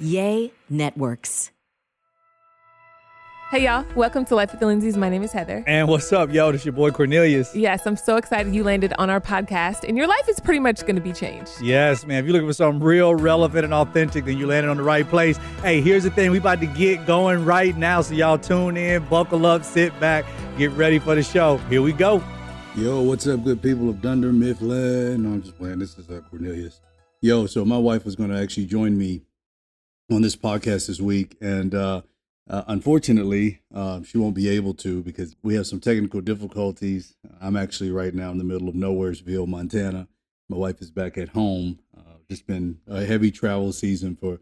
Yay Networks. Hey y'all, welcome to Life with the Lindsays. My name is Heather. And what's up, yo? This your boy Cornelius. Yes, I'm so excited you landed on our podcast and your life is pretty much going to be changed. Yes, man. If you're looking for something real, relevant, and authentic, then you landed on the right place. Hey, here's the thing. We about to get going right now. So y'all tune in, buckle up, sit back, get ready for the show. Here we go. Yo, what's up, good people of Dunder Mifflin? No, I'm just playing. This is Cornelius. Yo, so my wife was going to actually join me on this podcast this week, and unfortunately, she won't be able to because we have some technical difficulties. I'm actually right now in the middle of Nowheresville, Montana. My wife is back at home. Just been a heavy travel season for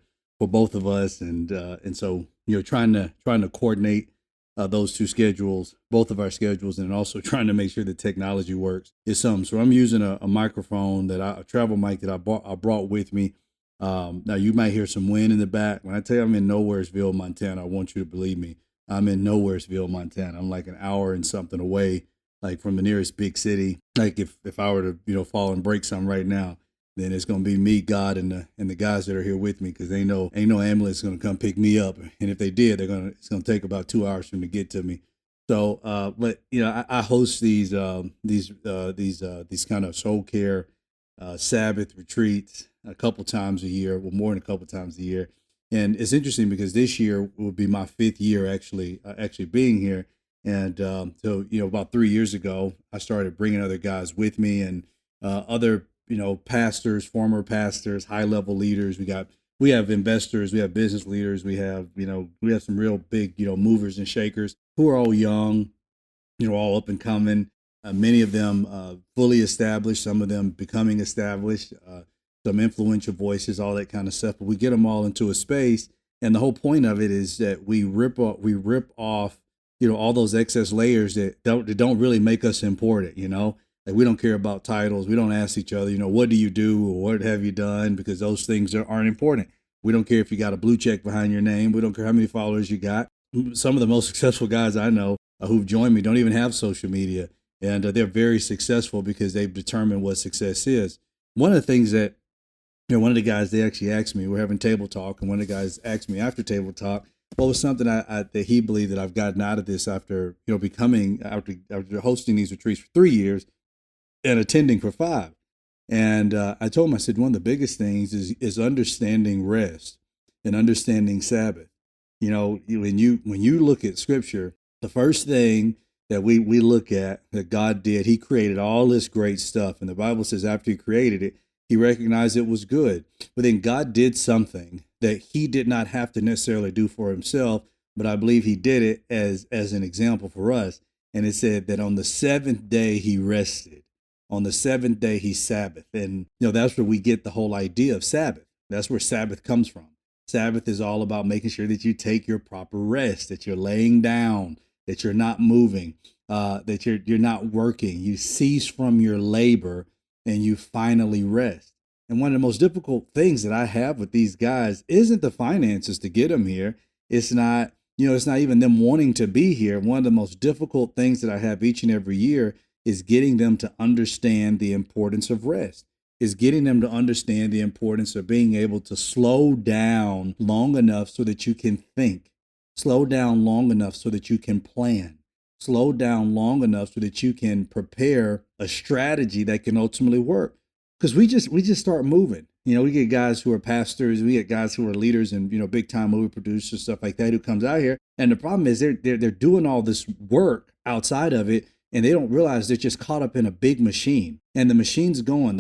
both of us, and so trying to coordinate those two schedules, both of our schedules, and also trying to make sure the technology works is something. So I'm using a microphone a travel mic that I brought with me. Now you might hear some wind in the back. When I tell you I'm in Nowheresville, Montana, I want you to believe me. I'm in Nowheresville, Montana. I'm like an hour and something away, like from the nearest big city. Like if I were to fall and break something right now, then it's gonna be me, God, and the guys that are here with me, because ain't no ambulance gonna come pick me up. And if they did, it's gonna take about 2 hours for them to get to me. So, but I host these kind of soul care Sabbath retreats a couple times a year, well, more than a couple times a year. And it's interesting because this year will be my 5th year actually being here. And so about 3 years ago, I started bringing other guys with me, and other pastors, former pastors, high level leaders. We have investors, we have business leaders, we have some real big movers and shakers who are all young, all up and coming. Many of them fully established, some of them becoming established. Some influential voices, all that kind of stuff. But we get them all into a space, and the whole point of it is that we rip off, all those excess layers that don't really make us important. Like we don't care about titles. We don't ask each other, what do you do or what have you done, because those things aren't important. We don't care if you got a blue check behind your name. We don't care how many followers you got. Some of the most successful guys I know who've joined me don't even have social media, and they're very successful because they've determined what success is. One of the things that one of the guys, they actually asked me, we're having table talk, and one of the guys asked me after table talk, what was something that he believed that I've gotten out of this after after hosting these retreats for 3 years and attending for 5. And I told him, I said, one of the biggest things is understanding rest and understanding Sabbath. When you look at Scripture, the first thing that we look at that God did, He created all this great stuff, and the Bible says after He created it, He recognized it was good. But then God did something that He did not have to necessarily do for Himself, but I believe He did it as an example for us. And it said that on the 7th day He rested. On the 7th day He Sabbath. And that's where we get the whole idea of Sabbath. That's where Sabbath comes from. Sabbath is all about making sure that you take your proper rest, that you're laying down, that you're not moving, that you're not working. You cease from your labor and you finally rest. And one of the most difficult things that I have with these guys isn't the finances to get them here. It's not even them wanting to be here. One of the most difficult things that I have each and every year is getting them to understand the importance of rest, is getting them to understand the importance of being able to slow down long enough so that you can think, slow down long enough so that you can plan, slow down long enough so that you can prepare a strategy that can ultimately work. Because we just start moving. We get guys who are pastors, we get guys who are leaders and big time movie producers, stuff like that, who comes out here. And the problem is they're doing all this work outside of it, and they don't realize they're just caught up in a big machine. And the machine's going,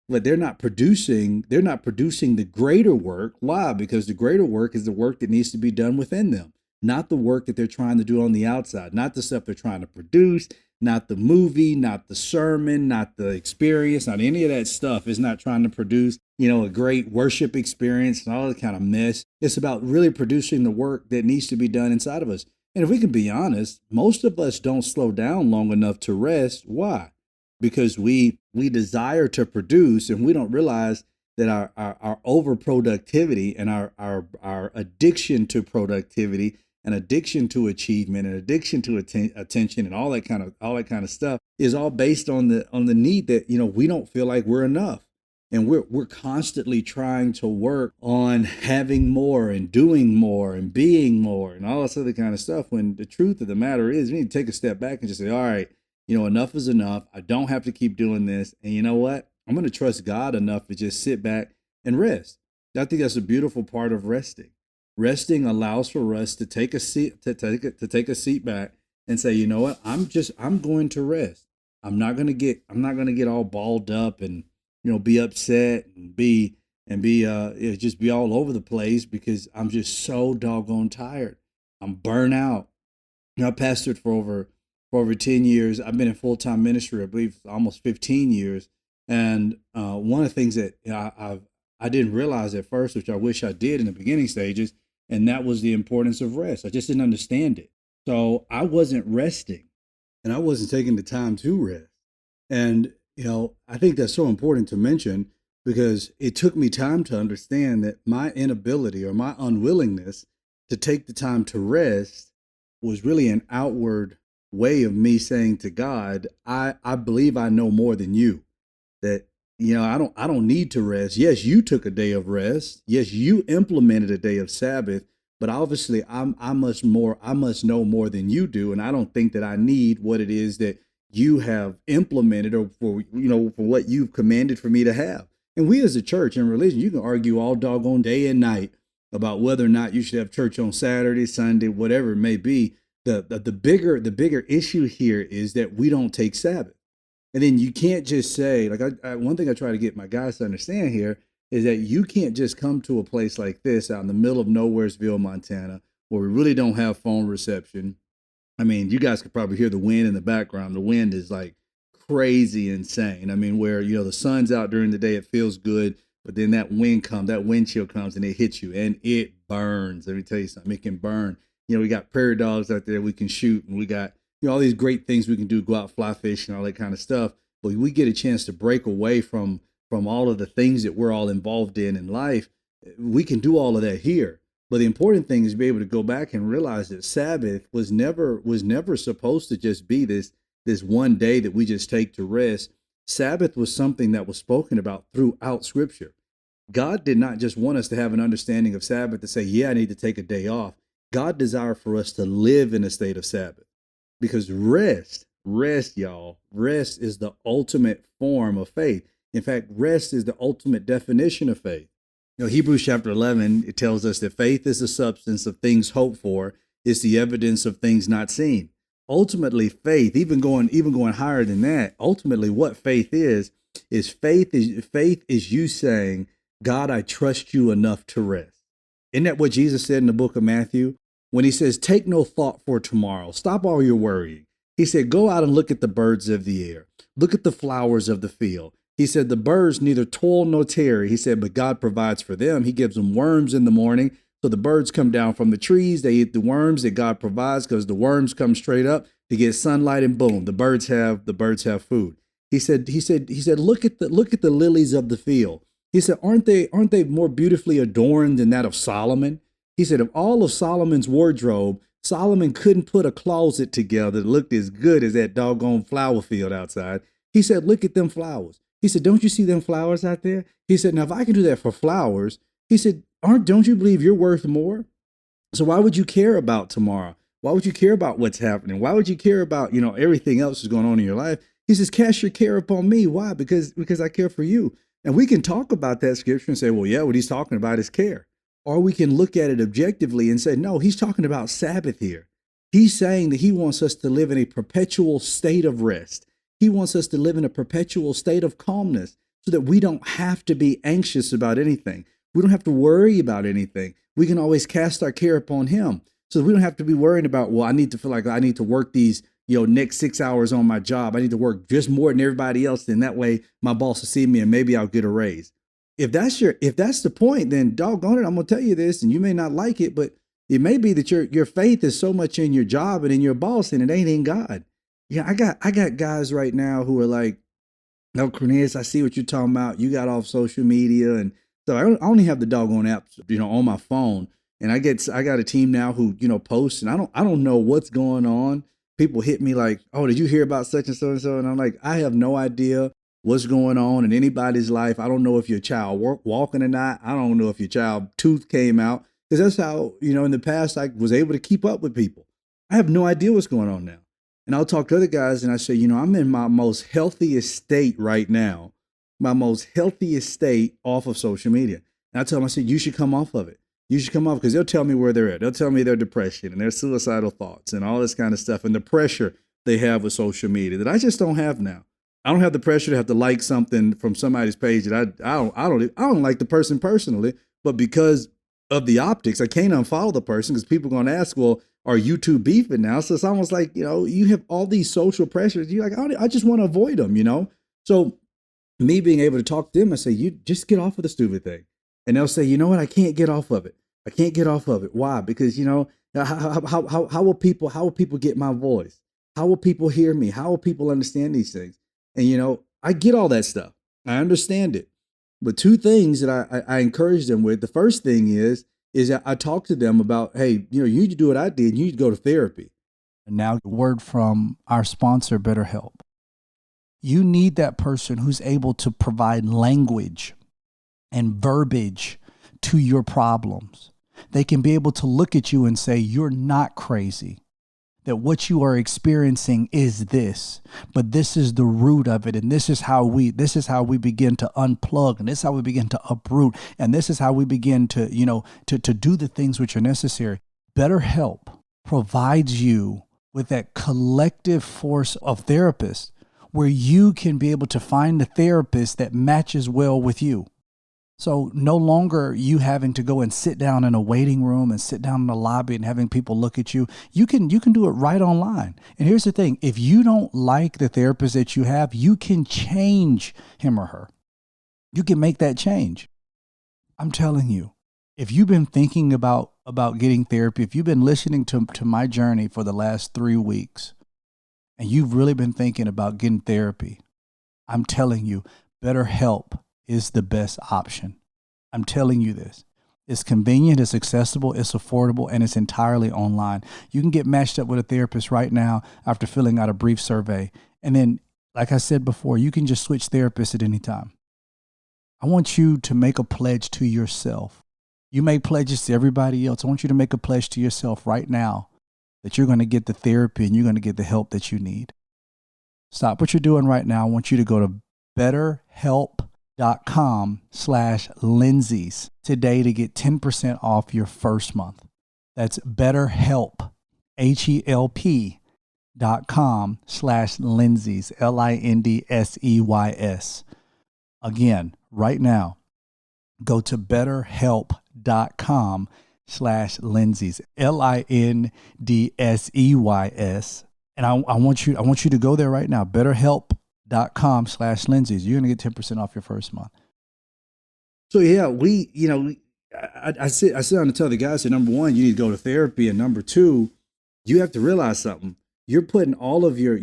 but they're not producing the greater work. Why? Because the greater work is the work that needs to be done within them, not the work that they're trying to do on the outside, not the stuff they're trying to produce, not the movie, not the sermon, not the experience, not any of that stuff. Is not trying to produce, a great worship experience and all that kind of mess. It's about really producing the work that needs to be done inside of us. And if we can be honest, most of us don't slow down long enough to rest. Why? Because we desire to produce, and we don't realize that our overproductivity and our addiction to productivity and addiction to achievement and addiction to attention and all that kind of stuff is all based on the need that we don't feel like we're enough. And we're constantly trying to work on having more and doing more and being more and all this other kind of stuff. When the truth of the matter is, we need to take a step back and just say, all right, enough is enough. I don't have to keep doing this. And you know what? I'm going to trust God enough to just sit back and rest. I think that's a beautiful part of resting. Resting allows for us to take a seat, to take a seat back and say, you know what? I'm going to rest. I'm not going to get all balled up and, be upset and just be all over the place because I'm just so doggone tired. I'm burnt out. I pastored for over 10 years. I've been in full-time ministry, I believe almost 15 years. And one of the things that I didn't realize at first, which I wish I did in the beginning stages, and that was the importance of rest. I just didn't understand it. So I wasn't resting and I wasn't taking the time to rest. And, I think that's so important to mention because it took me time to understand that my inability or my unwillingness to take the time to rest was really an outward way of me saying to God, I believe I know more than you, that, I don't need to rest. Yes, you took a day of rest. Yes, you implemented a day of Sabbath, but obviously I must know more than you do. And I don't think that I need what it is that you have implemented or for what you've commanded for me to have. And we as a church and religion, you can argue all doggone day and night about whether or not you should have church on Saturday, Sunday, whatever it may be. The bigger issue here is that we don't take Sabbath. And then you can't just say, like, one thing I try to get my guys to understand here is that you can't just come to a place like this out in the middle of Nowheresville, Montana, where we really don't have phone reception. I mean, you guys could probably hear the wind in the background. The wind is like crazy insane. I mean, where, the sun's out during the day, it feels good, but then that wind chill comes and it hits you and it burns. Let me tell you something, it can burn. We got prairie dogs out there we can shoot, and we got, all these great things we can do, go out fly fishing, all that kind of stuff. But we get a chance to break away from all of the things that we're all involved in life. We can do all of that here. But the important thing is to be able to go back and realize that Sabbath was never supposed to just be this one day that we just take to rest. Sabbath was something that was spoken about throughout Scripture. God did not just want us to have an understanding of Sabbath to say, yeah, I need to take a day off. God desired for us to live in a state of Sabbath, because rest, y'all, rest is the ultimate form of faith. In fact, rest is the ultimate definition of faith. Hebrews chapter 11, it tells us that faith is the substance of things hoped for. It's the evidence of things not seen. Ultimately, faith, even going higher than that, ultimately what faith is you saying, God, I trust you enough to rest. Isn't that what Jesus said in the book of Matthew? When he says, take no thought for tomorrow, stop all your worrying. He said, go out and look at the birds of the air. Look at the flowers of the field. He said, the birds neither toil nor tarry. He said, but God provides for them. He gives them worms in the morning. So the birds come down from the trees. They eat the worms that God provides, because the worms come straight up to get sunlight, and boom, the birds have food. He said, look at the lilies of the field. He said, aren't they more beautifully adorned than that of Solomon? He said, of all of Solomon's wardrobe, Solomon couldn't put a closet together that looked as good as that doggone flower field outside. He said, look at them flowers. He said, don't you see them flowers out there? He said, now if I can do that for flowers, he said, don't you believe you're worth more? So why would you care about tomorrow? Why would you care about what's happening? Why would you care about, everything else that's going on in your life? He says, cast your care upon me. Why? Because I care for you. And we can talk about that scripture and say, well, yeah, what he's talking about is care. Or we can look at it objectively and say, no, he's talking about Sabbath here. He's saying that he wants us to live in a perpetual state of rest. He wants us to live in a perpetual state of calmness so that we don't have to be anxious about anything. We don't have to worry about anything. We can always cast our care upon him. So we don't have to be worrying about, well, I need to feel like I need to work these, next 6 hours on my job. I need to work just more than everybody else. Then that way my boss will see me and maybe I'll get a raise. If that's the point, then doggone it, I'm going to tell you this, and you may not like it, but it may be that your faith is so much in your job and in your boss, and it ain't in God. Yeah, I got guys right now who are like, no, Cornelius, I see what you're talking about. You got off social media, and so I only have the doggone app, on my phone, and I got a team now who posts, and I don't know what's going on. People hit me like, oh, did you hear about such and so and so? And I'm like, I have no idea. what's going on in anybody's life. I don't know if your child walking or not. I don't know if your child tooth came out, because that's how, in the past I was able to keep up with people. I have no idea what's going on now. And I'll talk to other guys and I say, I'm in my most healthiest state right now, my most healthiest state off of social media. And I tell them, I said, you should come off of it. You should come off, because they'll tell me where they're at. They'll tell me their depression and their suicidal thoughts and all this kind of stuff and the pressure they have with social media that I just don't have now. I don't have the pressure to have to like something from somebody's page that I don't like the person personally, but because of the optics, I can't unfollow the person, because people are going to ask, well, are you two beefing now? So it's almost like, you have all these social pressures. You're like, I just want to avoid them, So me being able to talk to them, I say, you just get off of the stupid thing. And they'll say, you know what? I can't get off of it. I can't get off of it. Why? Because, how will people get my voice? How will people hear me? How will people understand these things? And, I get all that stuff. I understand it. But two things that I encourage them with. The first thing is that I talk to them about, hey, you need to do what I did. You need to go to therapy. And now a word from our sponsor, BetterHelp. You need that person who's able to provide language and verbiage to your problems. They can be able to look at you and say, you're not crazy. That what you are experiencing is this, but this is the root of it. And this is how we begin to unplug. And this is how we begin to uproot. And this is how we begin to, to do the things which are necessary. BetterHelp provides you with that collective force of therapists where you can be able to find the therapist that matches well with you. So no longer you having to go and sit down in a waiting room and sit down in the lobby and having people look at you. You can do it right online. And here's the thing. If you don't like the therapist that you have, you can change him or her. You can make that change. I'm telling you, if you've been thinking about getting therapy, if you've been listening to my journey for the last 3 weeks and you've really been thinking about getting therapy, I'm telling you, BetterHelp is the best option. I'm telling you this. It's convenient, it's accessible, it's affordable, and it's entirely online. You can get matched up with a therapist right now after filling out a brief survey. And then, like I said before, you can just switch therapists at any time. I want you to make a pledge to yourself. You make pledges to everybody else. I want you to make a pledge to yourself right now that you're going to get the therapy and you're going to get the help that you need. Stop what you're doing right now. I want you to go to BetterHelp.com/Lindsay's today to get 10% off your first month. That's BetterHelp, HELP.com/Lindsay's, LINDSEYS. Again, right now, go to BetterHelp.com/Lindsay's, LINDSEYS. And I want you to go there right now, BetterHelp.com/Lindsay's. You're going to get 10% off your first month. So yeah, I sit down and tell the guys that, number one, you need to go to therapy, and number two, you have to realize something. You're putting all of your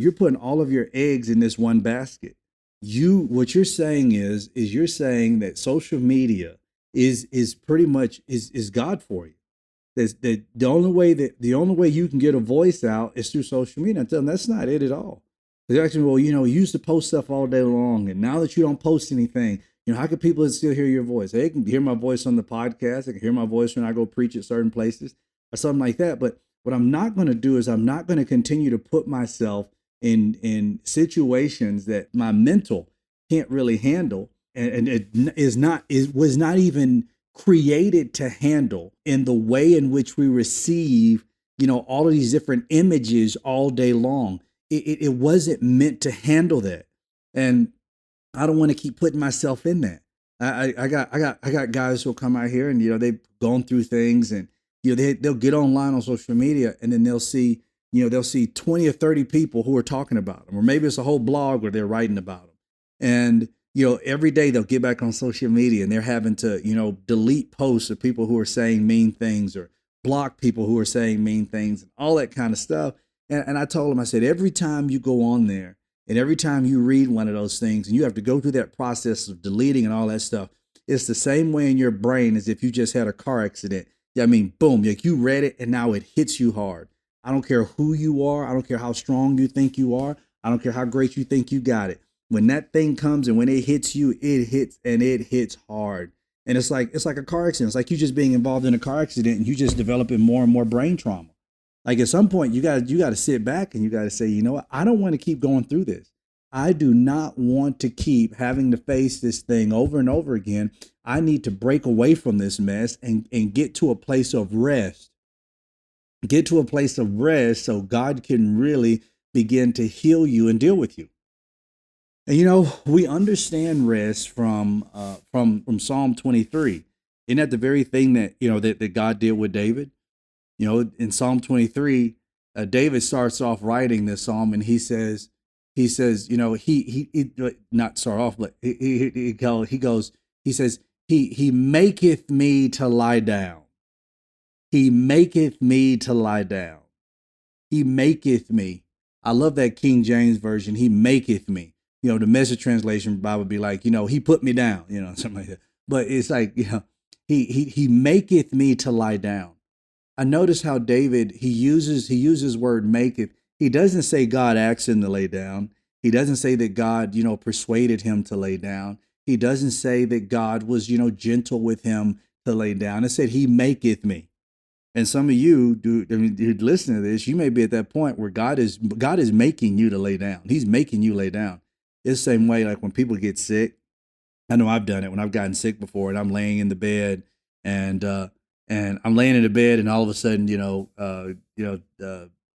eggs in this one basket. What you're saying is you're saying that social media is pretty much is God for you. That the only way you can get a voice out is through social media. I tell them that's not it at all. They're actually, well, you used to post stuff all day long, and now that you don't post anything, how can people still hear your voice? They can hear my voice on the podcast. They can hear my voice when I go preach at certain places or something like that. But what I'm not going to do is I'm not going to continue to put myself in situations that my mental can't really handle, and it was not even created to handle in the way in which we receive, all of these different images all day long. It wasn't meant to handle that. And I don't want to keep putting myself in that. I got guys who'll come out here and, they've gone through things, and, they'll get online on social media, and then they'll see 20 or 30 people who are talking about them, or maybe it's a whole blog where they're writing about them. And, every day they'll get back on social media and they're having to, delete posts of people who are saying mean things, or block people who are saying mean things, and all that kind of stuff. And I told them, I said, every time you go on there and every time you read one of those things and you have to go through that process of deleting and all that stuff, it's the same way in your brain as if you just had a car accident. I mean, boom, like you read it and now it hits you hard. I don't care who you are. I don't care how strong you think you are. I don't care how great you think you got it. When that thing comes and when it hits you, it hits hard. And it's like a car accident. It's like you just being involved in a car accident and you just developing more and more brain trauma. Like at some point you got to sit back and you got to say, you know what? I don't want to keep going through this. I do not want to keep having to face this thing over and over again. I need to break away from this mess and get to a place of rest. Get to a place of rest so God can really begin to heal you and deal with you. And you know, we understand rest from Psalm 23. Isn't that the very thing that, you know, that God did with David? You know, in Psalm 23, David starts off writing this psalm and he says, you know, he not start off, but he says, he maketh me to lie down. He maketh me to lie down. He maketh me. I love that King James version. He maketh me. You know, the Message translation Bible would be like, you know, he put me down, you know, something like that. But it's like, you know, he maketh me to lie down. I notice how David, he uses word maketh. He doesn't say God asked him to lay down. He doesn't say that God, you know, persuaded him to lay down. He doesn't say that God was, you know, gentle with him to lay down. It said he maketh me. And some of you who listen to this, you may be at that point where God is making you to lay down. He's making you lay down. It's the same way like when people get sick. I know I've done it when I've gotten sick before and I'm laying in the bed and I'm laying in the bed and all of a sudden,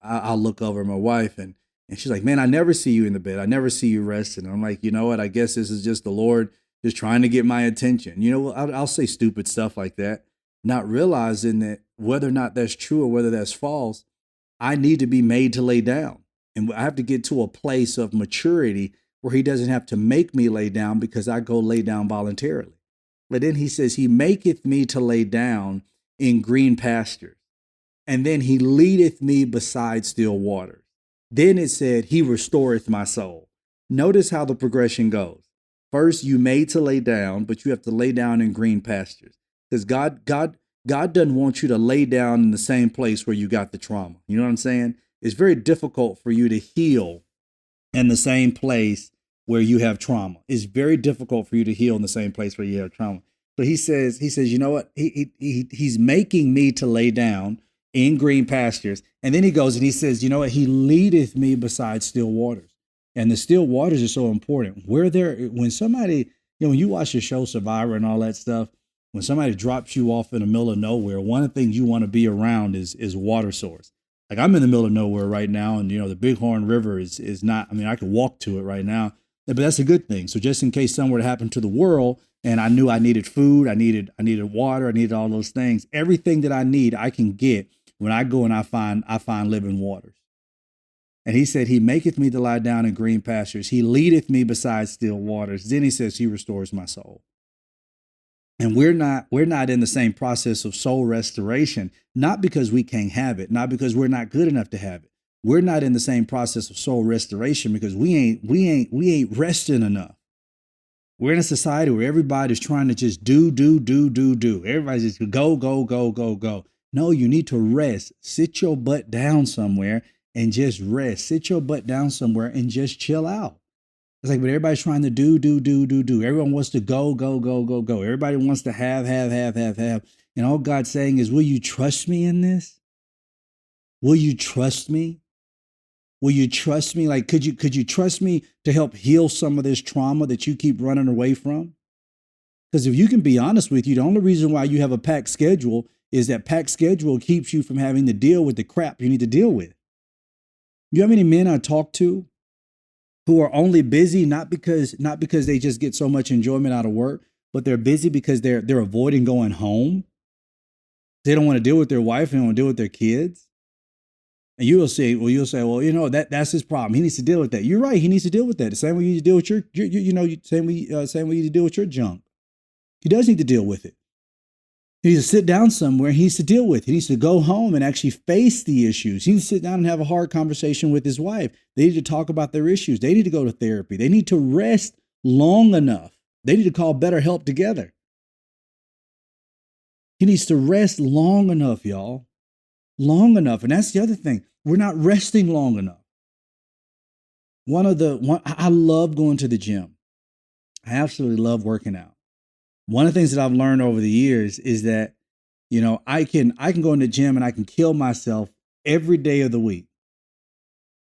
I'll look over at my wife and she's like, man, I never see you in the bed. I never see you resting. And I'm like, you know what? I guess this is just the Lord just trying to get my attention. You know, I'll say stupid stuff like that, not realizing that whether or not that's true or whether that's false, I need to be made to lay down. And I have to get to a place of maturity where he doesn't have to make me lay down because I go lay down voluntarily. But then he says, he maketh me to lay down in green pastures. And then he leadeth me beside still waters. Then it said, he restoreth my soul. Notice how the progression goes. First, you made to lay down, but you have to lay down in green pastures. Because God doesn't want you to lay down in the same place where you got the trauma. You know what I'm saying? It's very difficult for you to heal in the same place where you have trauma. It's very difficult for you to heal in the same place where you have trauma. So he says, you know what? He's making me to lay down in green pastures. And then he goes and he says, you know what? He leadeth me beside still waters. And the still waters are so important. When somebody, you know, when you watch the show Survivor and all that stuff, when somebody drops you off in the middle of nowhere, one of the things you want to be around is water source. Like I'm in the middle of nowhere right now, and you know the Bighorn River is not. I mean, I could walk to it right now, but that's a good thing. So just in case something were to happen to the world, and I knew I needed food, I needed water, I needed all those things. Everything that I need, I can get when I go and I find living waters. And he said, he maketh me to lie down in green pastures. He leadeth me beside still waters. Then he says, he restores my soul. And we're not in the same process of soul restoration, not because we can't have it, not because we're not good enough to have it. We're not in the same process of soul restoration because we ain't resting enough. We're in a society where everybody's trying to just do. Everybody's just go. No, you need to rest. Sit your butt down somewhere and just rest. Sit your butt down somewhere and just chill out. It's like, but everybody's trying to do. Everyone wants to go. Everybody wants to have. And all God's saying is, will you trust me in this? Will you trust me? Will you trust me? Like, could you trust me to help heal some of this trauma that you keep running away from? Because if you can be honest with you, the only reason why you have a packed schedule is that packed schedule keeps you from having to deal with the crap you need to deal with. You know how many men I talk to who are only busy not because they just get so much enjoyment out of work, but they're busy because they're avoiding going home. They don't want to deal with their wife, they don't want to deal with their kids. And you'll say, well, you know, that's his problem. He needs to deal with that. You're right, he needs to deal with that. The same way you deal with same way you deal with your junk. He does need to deal with it. He needs to sit down somewhere. He needs to deal with it. He needs to go home and actually face the issues. He needs to sit down and have a hard conversation with his wife. They need to talk about their issues. They need to go to therapy. They need to rest long enough. They need to call better help together. He needs to rest long enough, y'all. Long enough. And that's the other thing. We're not resting long enough. I love going to the gym. I absolutely love working out. One of the things that I've learned over the years is that, I can go in the gym and I can kill myself every day of the week.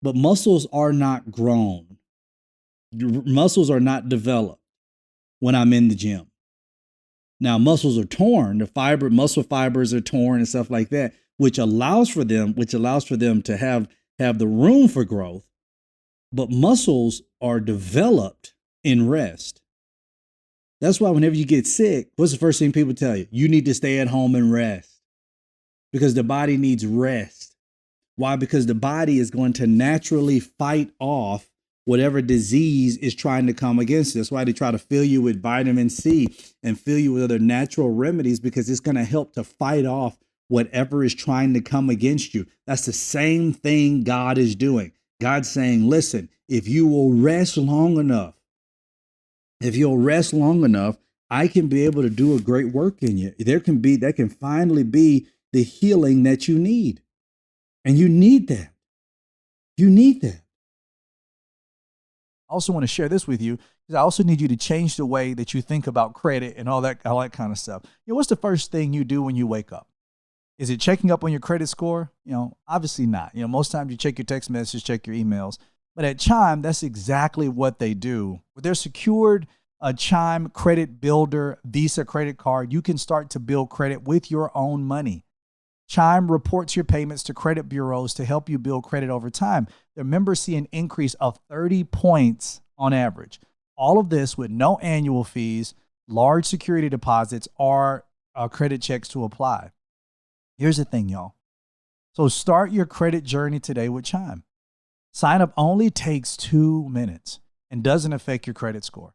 But muscles are not grown. Muscles are not developed when I'm in the gym. Now, muscles are torn. Muscle fibers are torn and stuff like that, which allows for them to have the room for growth. But muscles are developed in rest. That's why whenever you get sick, what's the first thing people tell you? You need to stay at home and rest, because the body needs rest. Why? Because the body is going to naturally fight off whatever disease is trying to come against it. That's why they try to fill you with vitamin C and fill you with other natural remedies, because it's going to help to fight off whatever is trying to come against you. That's the same thing God is doing. God's saying, listen, if you will rest long enough, I can be able to do a great work in you. That can finally be the healing that you need. And you need that. You need that. I also want to share this with you, because I also need you to change the way that you think about credit and all that kind of stuff. What's the first thing you do when you wake up? Is it checking up on your credit score? Obviously not. Most times you check your text messages, check your emails. But at Chime, that's exactly what they do. With their secured Chime Credit Builder Visa credit card, you can start to build credit with your own money. Chime reports your payments to credit bureaus to help you build credit over time. Their members see an increase of 30 points on average. All of this with no annual fees, large security deposits, or credit checks to apply. Here's the thing, y'all. So start your credit journey today with Chime. Sign up only takes 2 minutes and doesn't affect your credit score.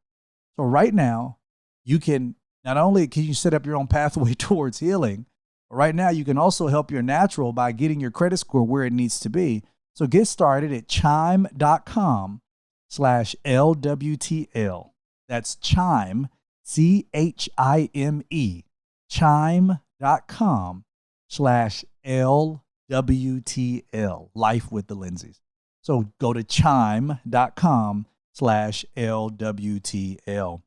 So right now, not only can you set up your own pathway towards healing, but right now you can also help your natural by getting your credit score where it needs to be. So get started at chime.com/LWTL. That's Chime, CHIME, chime.com/LWTL, Life with the Lindsays. So go to chime.com/LWTL.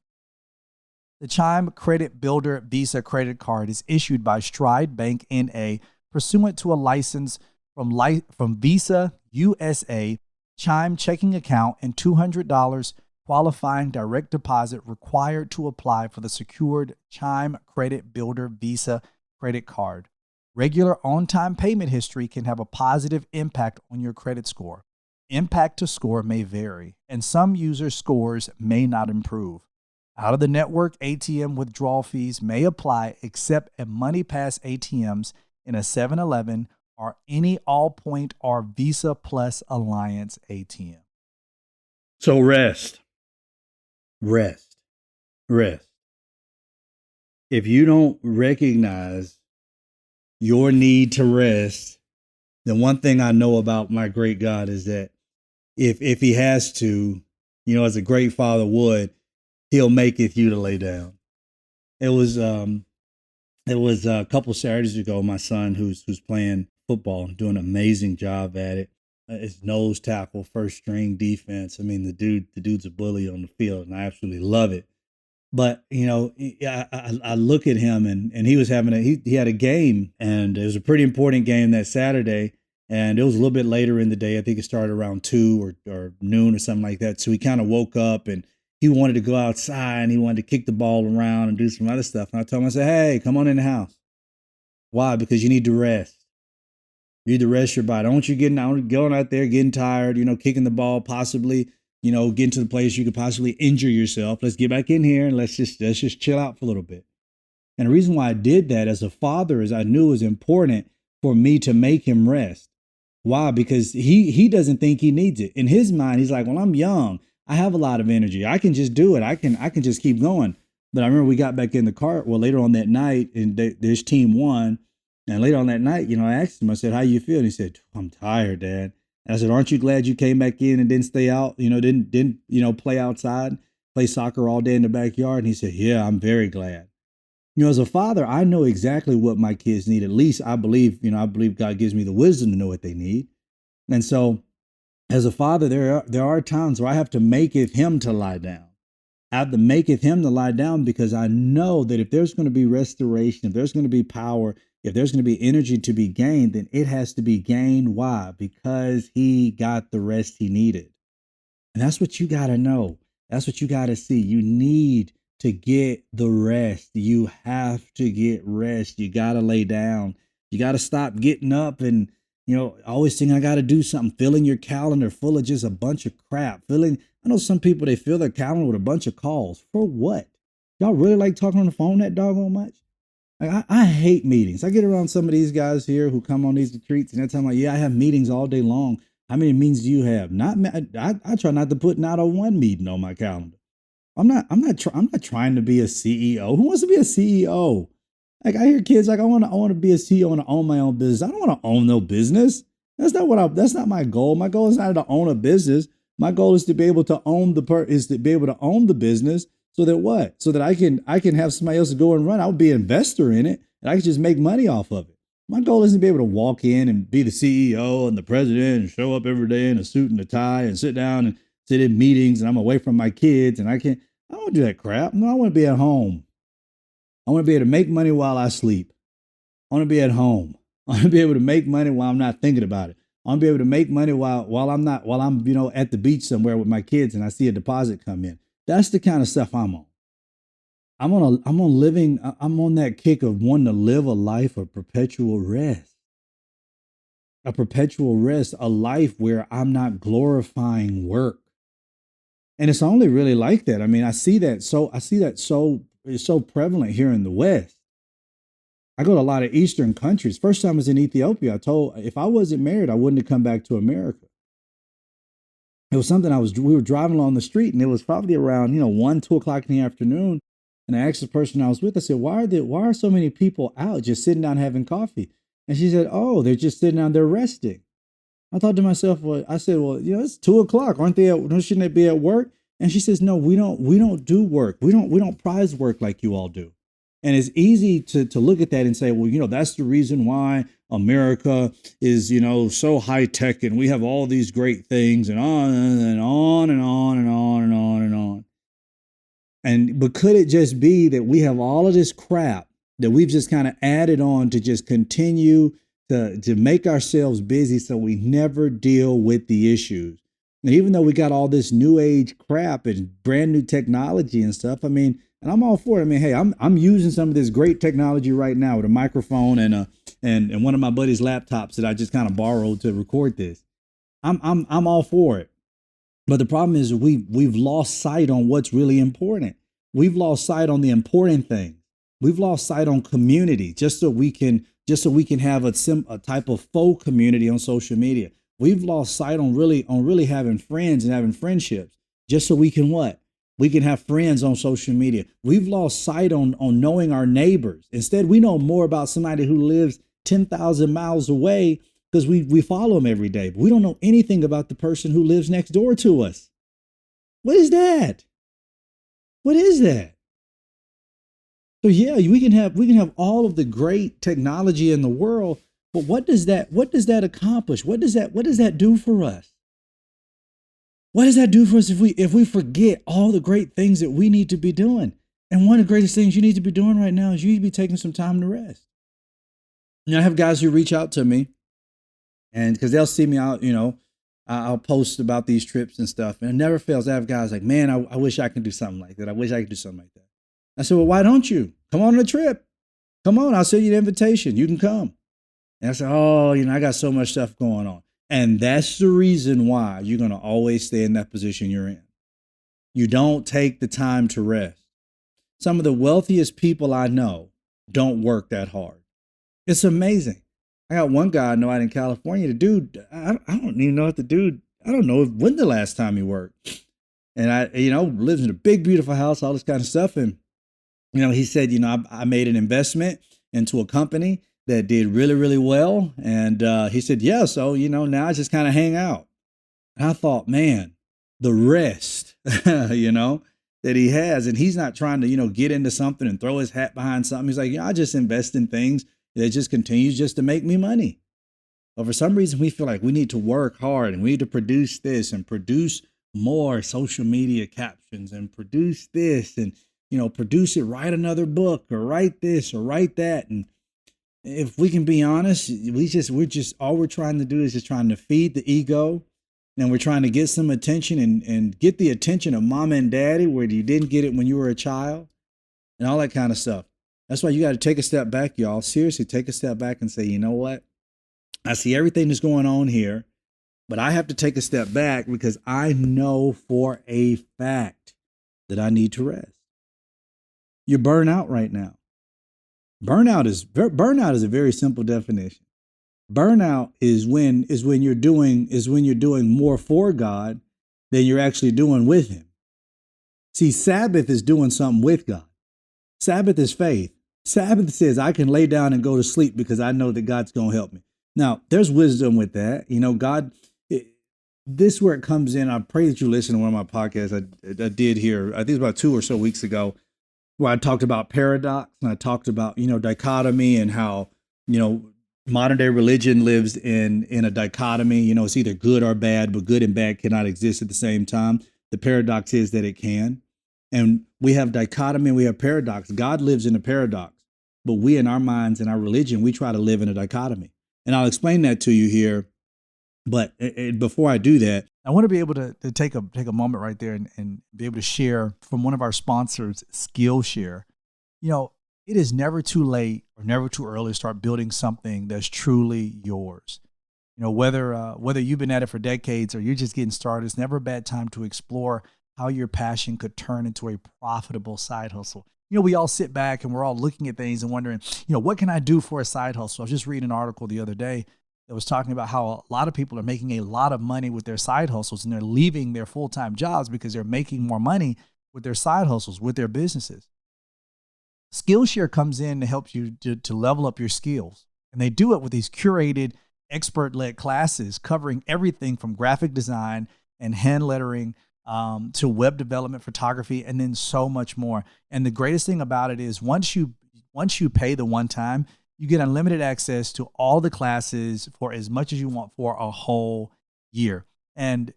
The Chime Credit Builder Visa credit card is issued by Stride Bank N.A. pursuant to a license from Visa USA, Chime checking account, and $200 qualifying direct deposit required to apply for the secured Chime Credit Builder Visa credit card. Regular on-time payment history can have a positive impact on your credit score. Impact to score may vary, and some users' scores may not improve. Out-of-the-network ATM withdrawal fees may apply except at MoneyPass ATMs in a 7-Eleven or any Allpoint or Visa Plus Alliance ATM. So rest. If you don't recognize your need to rest, then one thing I know about my great God is that if he has to, as a great father would, he'll maketh you to lay down. It was a couple Saturdays ago, my son who's playing football, doing an amazing job at it. It's nose tackle, first string defense. I mean, the dude's a bully on the field, and I absolutely love it. But I look at him, and he was he had a game, and it was a pretty important game that Saturday. And it was a little bit later in the day. I think it started around 2 or noon or something like that. So he kind of woke up and he wanted to go outside and he wanted to kick the ball around and do some other stuff. And I told him, I said, hey, come on in the house. Why? Because you need to rest. You need to rest your body. Don't want you going out there, getting tired, kicking the ball, possibly, getting to the place you could possibly injure yourself. Let's get back in here and let's just chill out for a little bit. And the reason why I did that as a father is I knew it was important for me to make him rest. Why? Because he doesn't think he needs it. In his mind, he's like, well, I'm young. I have a lot of energy. I can just do it. I can just keep going. But I remember we got back in the car. Well, later on that night, and this team won. And later on that night, I asked him, I said, how you feel? And he said, I'm tired, Dad. And I said, aren't you glad you came back in and didn't stay out? Didn't play outside, play soccer all day in the backyard? And he said, yeah, I'm very glad. As a father, I know exactly what my kids need. At least I believe God gives me the wisdom to know what they need. And so As a father, there are times where I have to maketh him to lie down. I have to maketh him to lie down because I know that if there's going to be restoration, if there's going to be power, if there's going to be energy to be gained, then it has to be gained. Why? Because he got the rest he needed. And that's what you got to know. That's what you got to see. You need to get the rest. You have to get rest. You got to lay down. You got to stop getting up and, always thinking I got to do something, filling your calendar full of just a bunch of crap. I know some people, they fill their calendar with a bunch of calls. For what? Y'all really like talking on the phone that doggone much? Like, I hate meetings. I get around some of these guys here who come on these retreats and they're talking about, yeah, I have meetings all day long. How many meetings do you have? I try not to put not a one meeting on my calendar. I'm not trying to be a CEO. Who wants to be a CEO? Like, I hear kids like, I want to be a CEO and own my own business. I don't want to own no business. That's not my goal. My goal is not to own a business. My goal is to be able to own the business so that what? So that I can have somebody else to go and run. I would be an investor in it and I can just make money off of it. My goal isn't to be able to walk in and be the CEO and the president and show up every day in a suit and a tie and sit down and sit in meetings and I'm away from my kids and I don't want to do that crap. No, I want to be at home. I want to be able to make money while I sleep. I want to be at home. I want to be able to make money while I'm not thinking about it. I want to be able to make money while I'm at the beach somewhere with my kids and I see a deposit come in. That's the kind of stuff I'm on. I'm on that kick of wanting to live a life of perpetual rest. A perpetual rest, a life where I'm not glorifying work. And it's only really like that. I mean, I see that it's so prevalent here in the West. I go to a lot of Eastern countries. First time I was in Ethiopia, I told if I wasn't married, I wouldn't have come back to America. It was something we were driving along the street and it was probably around, 1, 2 o'clock in the afternoon. And I asked the person I was with, I said, why are so many people out just sitting down having coffee? And she said, oh, they're just sitting down, they're resting. I thought to myself, it's 2 o'clock. Shouldn't they be at work? And she says, no, we don't do work. We don't prize work like you all do. And it's easy to look at that and say, well, that's the reason why America is, so high tech and we have all these great things and on and on and on and on and on and on. But could it just be that we have all of this crap that we've just kind of added on to just continue to make ourselves busy so we never deal with the issues? And even though we got all this new age crap and brand new technology and stuff, I mean, and I'm all for it. I mean, hey, I'm using some of this great technology right now with a microphone and one of my buddy's laptops that I just kind of borrowed to record this. I'm all for it. But the problem is we've lost sight on what's really important. We've lost sight on the important things. We've lost sight on community just so we can have a type of faux community on social media. We've lost sight on really having friends and having friendships just so we can what? We can have friends on social media. We've lost sight on knowing our neighbors. Instead, we know more about somebody who lives 10,000 miles away because we follow them every day. But we don't know anything about the person who lives next door to us. What is that? What is that? So yeah, we can have all of the great technology in the world, but what does that accomplish? What does that do for us? What does that do for us if we forget all the great things that we need to be doing? And one of the greatest things you need to be doing right now is you need to be taking some time to rest. I have guys who reach out to me, and because they'll see me out, I'll post about these trips and stuff, and it never fails. I have guys like, man, I wish I could do something like that. I wish I could do something like that. I said, well, why don't you? Come on a trip. Come on, I'll send you the invitation. You can come. And I said, oh, I got so much stuff going on. And that's the reason why you're going to always stay in that position you're in. You don't take the time to rest. Some of the wealthiest people I know don't work that hard. It's amazing. I got one guy I know out in California. The dude, I don't even know if I don't know when the last time he worked. And lives in a big, beautiful house, all this kind of stuff. And, he said, I made an investment into a company that did really, really well. And he said, yeah, so, now I just kind of hang out. And I thought, man, the rest, that he has, and he's not trying to, get into something and throw his hat behind something. He's like, I just invest in things that just continues just to make me money. But for some reason, we feel like we need to work hard and we need to produce this and produce more social media captions and produce this and, produce it, write another book or write this or write that. And if we can be honest, all we're trying to do is just trying to feed the ego, and we're trying to get some attention and get the attention of mama and daddy where you didn't get it when you were a child and all that kind of stuff. That's why you got to take a step back, y'all. Seriously, take a step back and say, you know what? I see everything that's going on here, but I have to take a step back because I know for a fact that I need to rest. You're burnt out right now. Burnout is a very simple definition. Burnout is when you're doing more for God than you're actually doing with him. See, Sabbath is doing something with God. Sabbath is faith. Sabbath says I can lay down and go to sleep because I know that God's going to help me. Now, there's wisdom with that. This is where it comes in. I pray that you listen to one of my podcasts I did here, I think it was about 2 or so weeks ago, where I talked about paradox and I talked about, dichotomy and how, modern day religion lives in a dichotomy. It's either good or bad, but good and bad cannot exist at the same time. The paradox is that it can. And we have dichotomy and we have paradox. God lives in a paradox, but we in our minds and our religion, we try to live in a dichotomy. And I'll explain that to you here. But before I do that, I want to be able to take a moment right there and be able to share from one of our sponsors, Skillshare. It is never too late or never too early to start building something that's truly yours. Whether you've been at it for decades or you're just getting started, it's never a bad time to explore how your passion could turn into a profitable side hustle. We all sit back and we're all looking at things and wondering, what can I do for a side hustle? I was just reading an article the other day that was talking about how a lot of people are making a lot of money with their side hustles and they're leaving their full-time jobs because they're making more money with their side hustles, with their businesses. Skillshare comes in to help you to level up your skills. And they do it with these curated, expert-led classes covering everything from graphic design and hand lettering to web development, photography, and then so much more. And the greatest thing about it is once you pay the one time, you get unlimited access to all the classes for as much as you want for a whole year. And,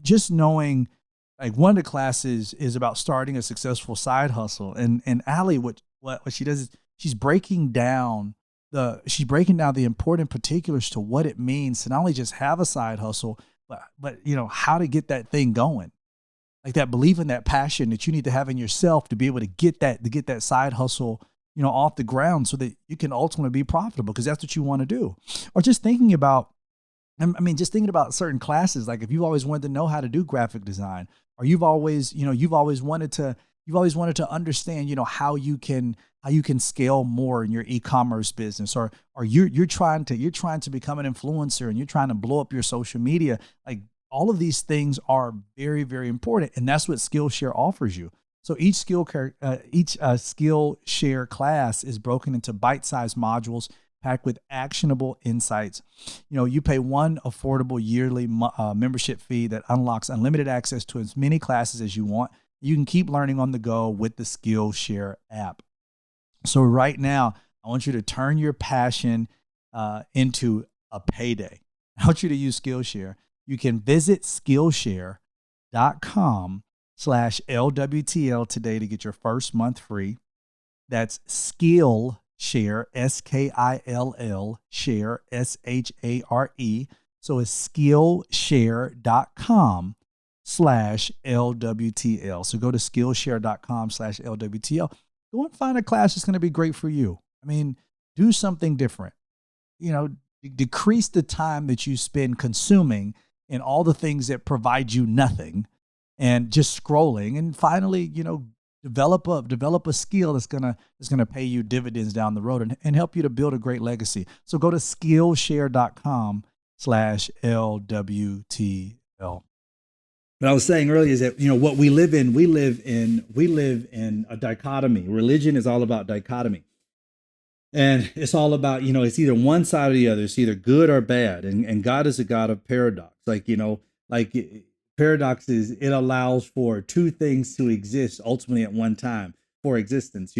just knowing like one of the classes is about starting a successful side hustle. And Allie, what she does is she's breaking down the important particulars to what it means to not only just have a side hustle, but how to get that thing going. Like that belief and that passion that you need to have in yourself to be able to get that side hustle, off the ground so that you can ultimately be profitable because that's what you want to do. Or just thinking about certain classes, like if you've always wanted to know how to do graphic design, or you've always wanted to understand, how you can scale more in your e-commerce business, or you're trying to become an influencer and you're trying to blow up your social media. Like all of these things are very, very important. And that's what Skillshare offers you. So each Skillshare class is broken into bite-sized modules packed with actionable insights. You pay one affordable yearly membership fee that unlocks unlimited access to as many classes as you want. You can keep learning on the go with the Skillshare app. So right now, I want you to turn your passion into a payday. I want you to use Skillshare. You can visit Skillshare.com/LWTL today to get your first month free. That's Skillshare, SKILL, share, SHARE. So it's Skillshare.com/LWTL. So go to Skillshare.com/LWTL. Go and find a class that's going to be great for you. I mean, do something different. Decrease the time that you spend consuming in all the things that provide you nothing and just scrolling. And finally, develop a skill that's gonna pay you dividends down the road and help you to build a great legacy. So go to Skillshare.com/LWTL. What I was saying earlier is that, what we live in a dichotomy. Religion is all about dichotomy. And it's all about, it's either one side or the other. It's either good or bad. And God is a God of paradox. Paradox is it allows for two things to exist ultimately at one time for existence.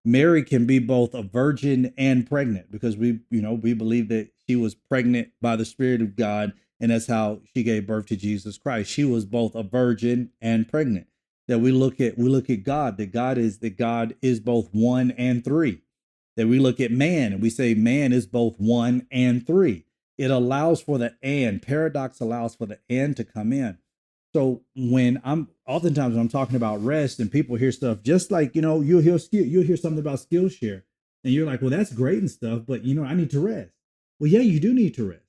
Mary can be both a virgin and pregnant because we believe that She was pregnant by the Spirit of God, and that's how she gave birth to Jesus Christ. She was both a virgin and pregnant. That we look at God, that God is both one and three. That we look at man and we say man is both one and three. It allows for the and. Paradox allows for the and to come in. So oftentimes when I'm talking about rest and people hear stuff, just like, you'll hear something about Skillshare and you're like, well, that's great and stuff, but I need to rest. Well, yeah, you do need to rest.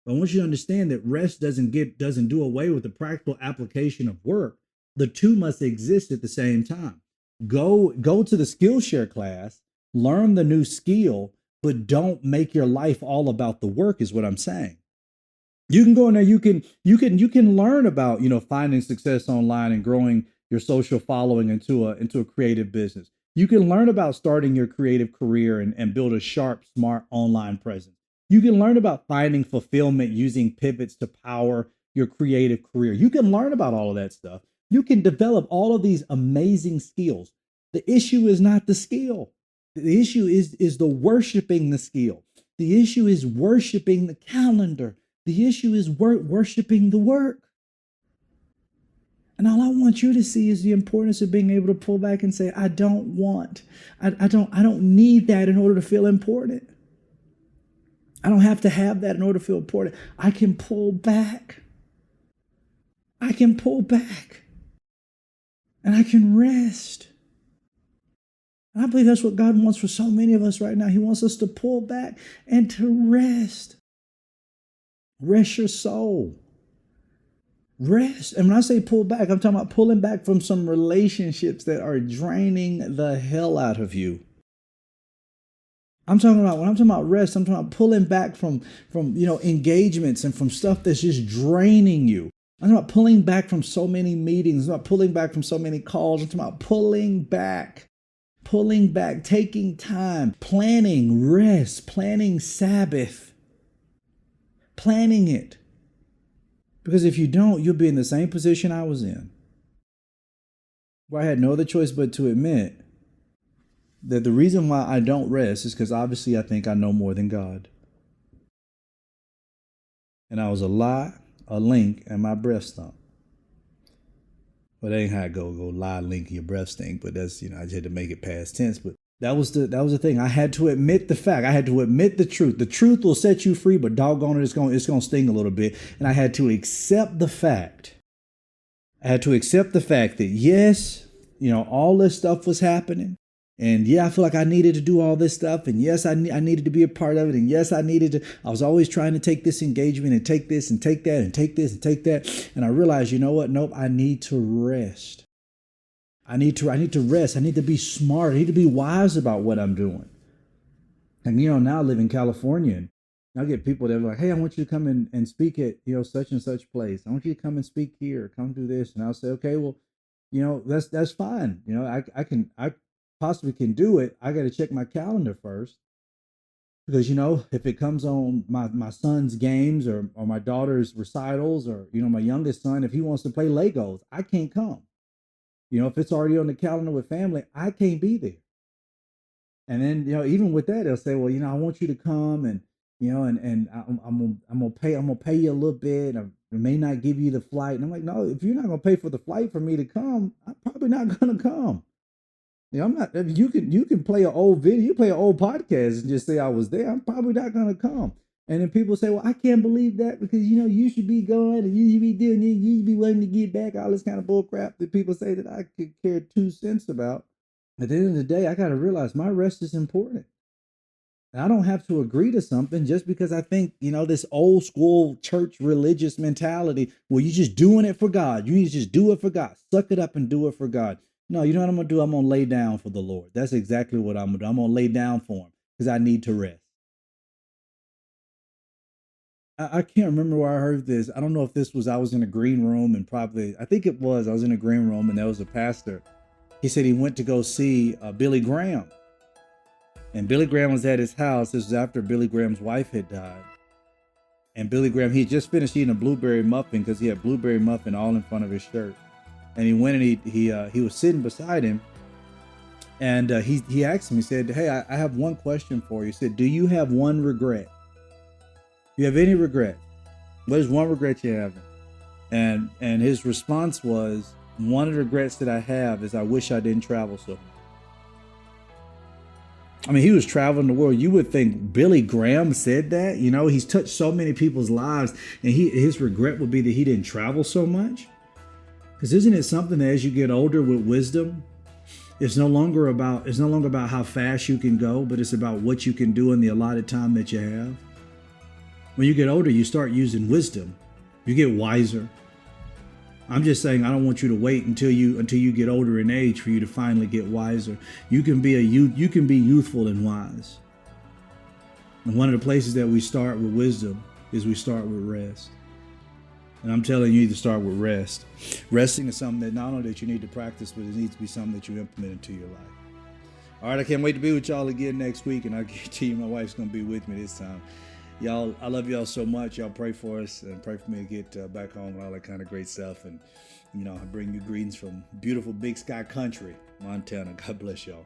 But I want you to understand that rest doesn't do away with the practical application of work. The two must exist at the same time. Go to the Skillshare class, learn the new skill, but don't make your life all about the work is what I'm saying. You can go in there, you can learn about, finding success online and growing your social following into a creative business. You can learn about starting your creative career and build a sharp, smart online presence. You can learn about finding fulfillment using pivots to power your creative career. You can learn about all of that stuff. You can develop all of these amazing skills. The issue is not the skill. The issue is the worshiping the skill. The issue is worshiping the calendar. The issue is worshiping the work. And all I want you to see is the importance of being able to pull back and say, I don't need that in order to feel important. I don't have to have that in order to feel important. I can pull back. I can pull back. And I can rest. And I believe that's what God wants for so many of us right now. He wants us to pull back and to rest. Rest your soul. Rest. And when I say pull back, I'm talking about pulling back from some relationships that are draining the hell out of you. When I'm talking about rest, I'm talking about pulling back from engagements and from stuff that's just draining you. I'm talking about pulling back from so many meetings. I'm about pulling back from so many calls. I'm talking about pulling back, taking time, planning rest, planning Sabbath, planning it. Because if you don't, you'll be in the same position I was in, where I had no other choice but to admit that the reason why I don't rest is because obviously I think I know more than God. And I was a lie, a link, and my breath stunk. Well, that ain't how I go lie, link, your breath stink. But that's, I just had to make it past tense. But that was the thing. I had to admit the fact. I had to admit the truth. The truth will set you free, but doggone it, it's gonna sting a little bit. And I had to accept the fact. I had to accept the fact that yes, all this stuff was happening. And yeah, I feel like I needed to do all this stuff. And yes, I needed to be a part of it. And yes, I was always trying to take this engagement and take this and take that and take this and take that. And I realized, you know what? Nope, I need to rest. I need to rest. I need to be smart. I need to be wise about what I'm doing. And, now I live in California and I get people that are like, hey, I want you to come and speak at, such and such place. I want you to come and speak here, come do this. And I'll say, okay, well, that's fine. I possibly can do it. I got to check my calendar first because, if it comes on my son's games or my daughter's recitals or, my youngest son, if he wants to play Legos, I can't come. If it's already on the calendar with family, I can't be there. And then, even with that, they'll say, well, I want you to come and, and I'm gonna pay you a little bit. I may not give you the flight. And I'm like, no, if you're not gonna pay for the flight for me to come, I'm probably not gonna come. I'm not. You can play an old video, you play an old podcast and just say I was there. I'm probably not gonna come. And then people say, well, I can't believe that because, you should be going and you should be doing it. You should be willing to get back, all this kind of bull crap that people say that I could care 2 cents about. At the end of the day, I got to realize my rest is important. And I don't have to agree to something just because I think, this old school church religious mentality, well, you're just doing it for God. You need to just do it for God. Suck it up and do it for God. No, you know what I'm going to do? I'm going to lay down for the Lord. That's exactly what I'm going to do. I'm going to lay down for him because I need to rest. I can't remember where I heard this. I don't know if I was in a green room and I think it was. I was in a green room and there was a pastor. He said he went to go see Billy Graham. And Billy Graham was at his house. This was after Billy Graham's wife had died. And Billy Graham, he had just finished eating a blueberry muffin because he had blueberry muffin all in front of his shirt. And he went and he was sitting beside him. And he asked him, he said, hey, I have one question for you. He said, do you have one regret? You have any regret? What is one regret you have? And his response was, one of the regrets that I have is I wish I didn't travel so much. I mean, he was traveling the world. You would think Billy Graham said that. You know, he's touched so many people's lives, and his regret would be that he didn't travel so much. Because isn't it something that as you get older with wisdom, it's no longer about how fast you can go, but it's about what you can do in the allotted time that you have. When you get older, you start using wisdom. You get wiser. I'm just saying, I don't want you to wait until you get older in age for you to finally get wiser. You can be youthful and wise. And one of the places that we start with wisdom is we start with rest. And I'm telling you to start with rest. Resting is something that not only that you need to practice, but it needs to be something that you implement into your life. All right, I can't wait to be with y'all again next week, and I guarantee you my wife's going to be with me this time. Y'all, I love y'all so much. Y'all pray for us and pray for me to get back home and all that kind of great stuff. And, I bring you greetings from beautiful Big Sky Country, Montana. God bless y'all.